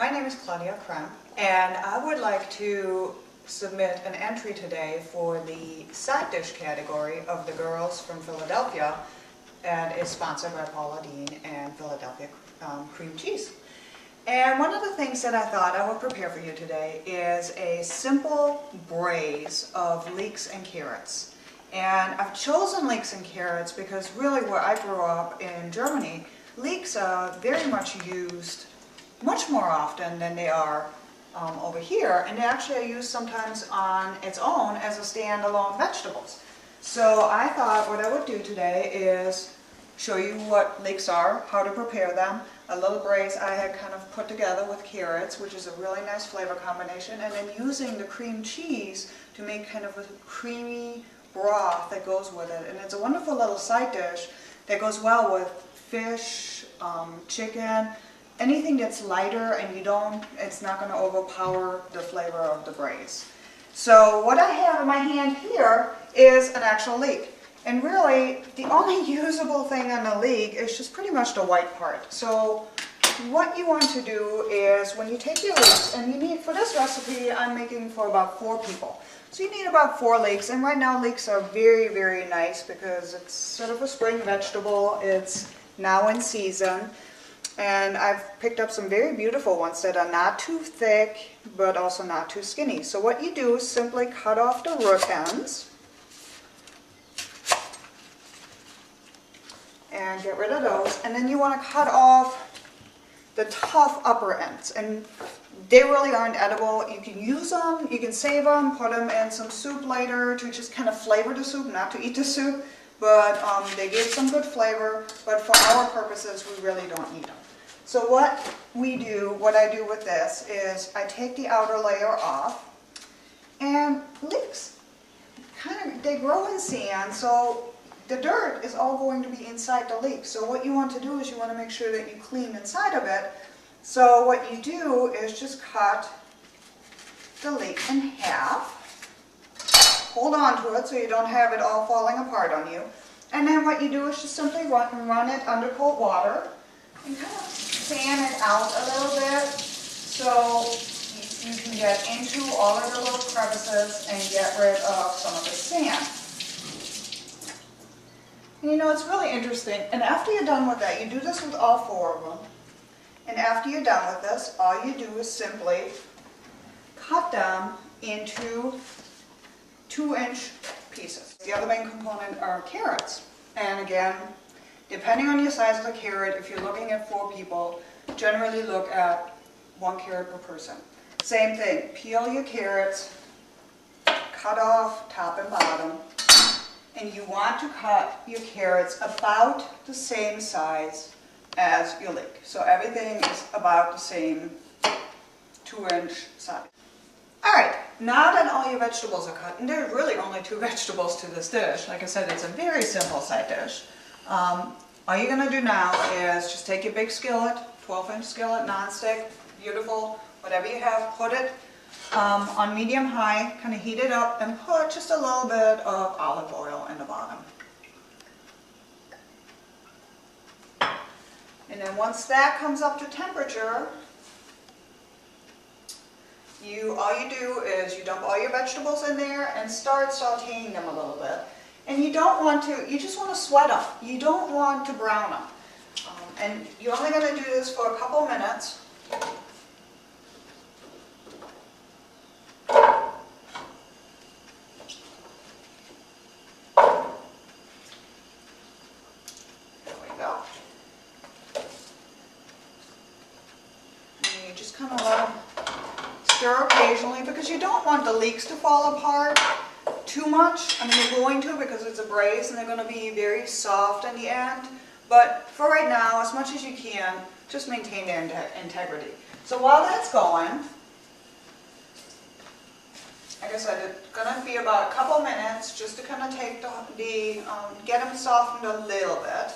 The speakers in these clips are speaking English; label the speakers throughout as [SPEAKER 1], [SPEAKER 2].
[SPEAKER 1] My name is Claudia Kremp, and I would like to submit an entry today for the side dish category of the Girls from Philadelphia, and it's sponsored by Paula Dean and Philadelphia cream cheese. And one of the things that I thought I would prepare for you today is a simple braise of leeks and carrots. And I've chosen leeks and carrots because really where I grew up in Germany, leeks are very much used much more often than they are over here, and they actually are used sometimes on its own as a standalone vegetables. So I thought what I would do today is show you what leeks are, how to prepare them, a little braise I had kind of put together with carrots, which is a really nice flavor combination, and then using the cream cheese to make kind of a creamy broth that goes with it. And it's a wonderful little side dish that goes well with fish, chicken, anything that's lighter, and it's not going to overpower the flavor of the braise. So what I have in my hand here is an actual leek. And really, the only usable thing on the leek is just pretty much the white part. So what you want to do is when you take your leeks, and you need, for this recipe, I'm making for about 4 people. So you need about 4 leeks, and right now leeks are very, very nice because it's sort of a spring vegetable. It's now in season. And I've picked up some very beautiful ones that are not too thick, but also not too skinny. So what you do is simply cut off the root ends and get rid of those. And then you want to cut off the tough upper ends. And they really aren't edible. You can use them, you can save them, put them in some soup later to just kind of flavor the soup, not to eat the soup. But they give some good flavor, but for our purposes, we really don't need them. So what I do with this is I take the outer layer off, and leeks, they grow in sand, so the dirt is all going to be inside the leek. So what you want to do is you want to make sure that you clean inside of it. So what you do is just cut the leek in half. Hold on to it so you don't have it all falling apart on you. And then what you do is just simply run it under cold water and kind of fan it out a little bit so you can get into all of the little crevices and get rid of some of the sand. And you know, it's really interesting. And after you're done with that, you do this with all 4 of them. And after you're done with this, all you do is simply cut them into 2-inch pieces. The other main component are carrots. And again, depending on your size of the carrot, if you're looking at 4 people, generally look at 1 carrot per person. Same thing, peel your carrots, cut off top and bottom, and you want to cut your carrots about the same size as your leek. So everything is about the same 2-inch size. Alright, now that all your vegetables are cut, and there are really only 2 vegetables to this dish. Like I said, it's a very simple side dish. All you're going to do now is just take your big skillet, 12-inch skillet, non-stick, beautiful, whatever you have, put it on medium-high, kind of heat it up, and put just a little bit of olive oil in the bottom. And then once that comes up to temperature, all you do is you dump all your vegetables in there and start sauteing them a little bit. And you don't want to, you just want to sweat them. You don't want to brown them. And you're only going to do this for a couple minutes. There we go. And you just kind of let them stir occasionally, because you don't want the leeks to fall apart too much. I mean, they're going to, because it's a braise and they're going to be very soft in the end. But for right now, as much as you can, just maintain their integrity. So while that's going, like I said, it's going to be about a couple minutes just to kind of take get them softened a little bit.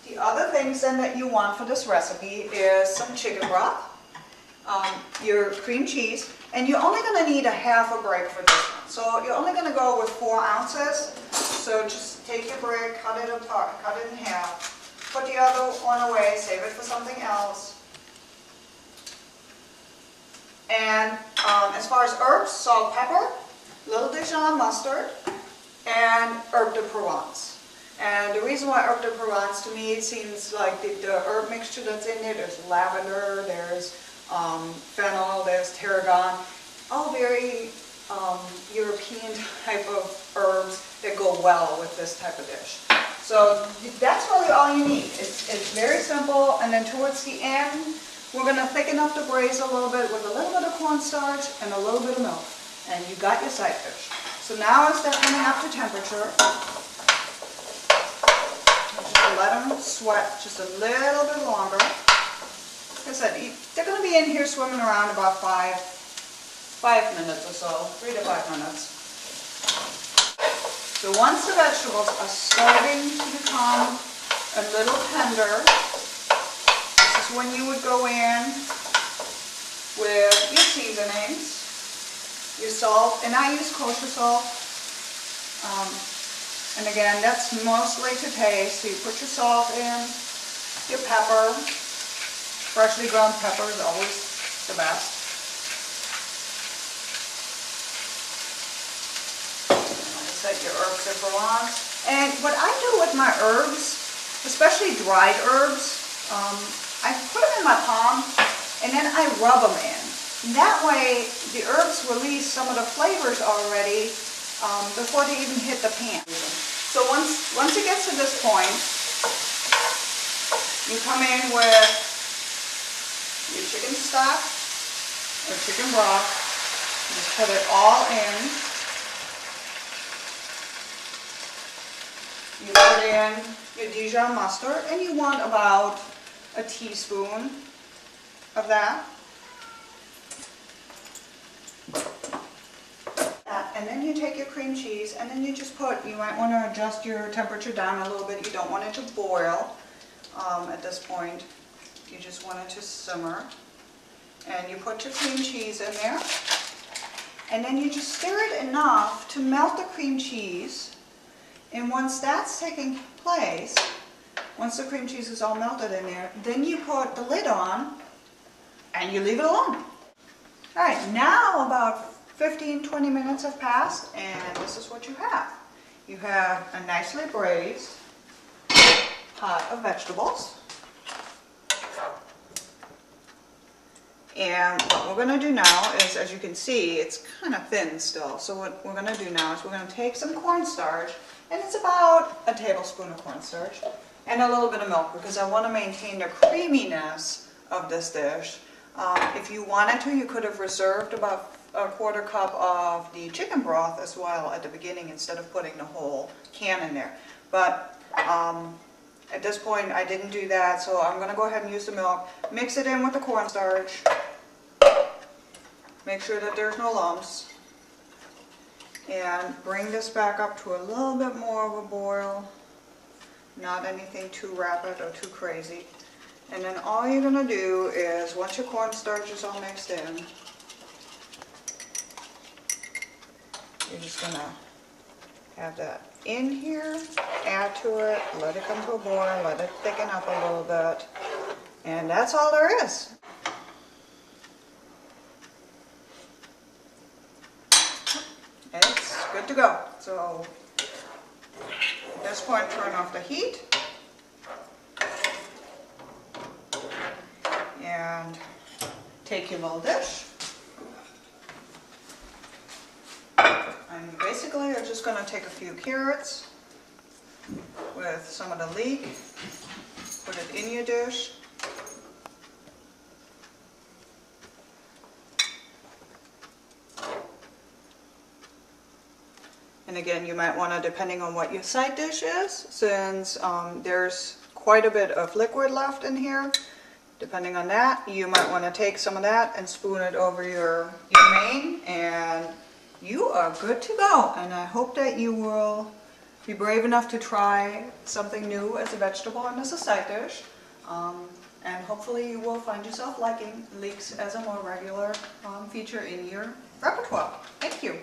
[SPEAKER 1] The other things then that you want for this recipe is some chicken broth, your cream cheese, and you're only going to need a half a brick for this one. So you're only going to go with 4 ounces. So just take your brick, cut it apart, cut it in half, put the other one away, save it for something else. And as far as herbs, salt, pepper, little Dijon mustard, and herb de Provence. And the reason why herb de Provence, to me, it seems like the herb mixture that's in there, there's lavender, there's fennel, there's tarragon, all very European type of herbs that go well with this type of dish. So that's really all you need. It's very simple, and then towards the end, we're going to thicken up the braise a little bit with a little bit of cornstarch and a little bit of milk. And you got your side dish. So now as they're coming up to temperature, just let them sweat just a little bit longer. Like I said, they're going to be in here swimming around about 5 minutes or so, 3 to 5 minutes. So once the vegetables are starting to become a little tender, this is when you would go in with your seasonings, your salt, and I use kosher salt. And again, that's mostly to taste. So you put your salt in, your pepper. Freshly ground pepper is always the best. Set your herbs de Provence. And what I do with my herbs, especially dried herbs, I put them in my palm and then I rub them in. And that way the herbs release some of the flavors already before they even hit the pan. So once it gets to this point, you come in with your chicken stock or chicken broth. Just put it all in. You put in your Dijon mustard, and you want about a teaspoon of that. And then you take your cream cheese, and then you just you might want to adjust your temperature down a little bit. You don't want it to boil at this point. You just want it to simmer. And you put your cream cheese in there, and then you just stir it enough to melt the cream cheese. And once that's taking place, once the cream cheese is all melted in there, then you put the lid on and you leave it alone. Alright, now about 15-20 minutes have passed, and this is what you have. You have a nicely braised pot of vegetables. And what we're going to do now is, as you can see, it's kind of thin still. So what we're going to do now is we're going to take some cornstarch, and it's about a tablespoon of cornstarch, and a little bit of milk, because I want to maintain the creaminess of this dish. If you wanted to, you could have reserved about a quarter cup of the chicken broth as well at the beginning instead of putting the whole can in there. But at this point I didn't do that, so I'm going to go ahead and use the milk. Mix it in with the cornstarch. Make sure that there's no lumps. And bring this back up to a little bit more of a boil. Not anything too rapid or too crazy. And then all you're going to do is, once your cornstarch is all mixed in, you're just going to have that in here, add to it, let it come to a boil, let it thicken up a little bit, and that's all there is. It's good to go. So at this point, turn off the heat and take your little dish. And you basically are just going to take a few carrots with some of the leek, put it in your dish. And again, you might want to, depending on what your side dish is, since there's quite a bit of liquid left in here, depending on that, you might want to take some of that and spoon it over your main, and you are good to go. And I hope that you will be brave enough to try something new as a vegetable and as a side dish. And hopefully you will find yourself liking leeks as a more regular feature in your repertoire. Thank you.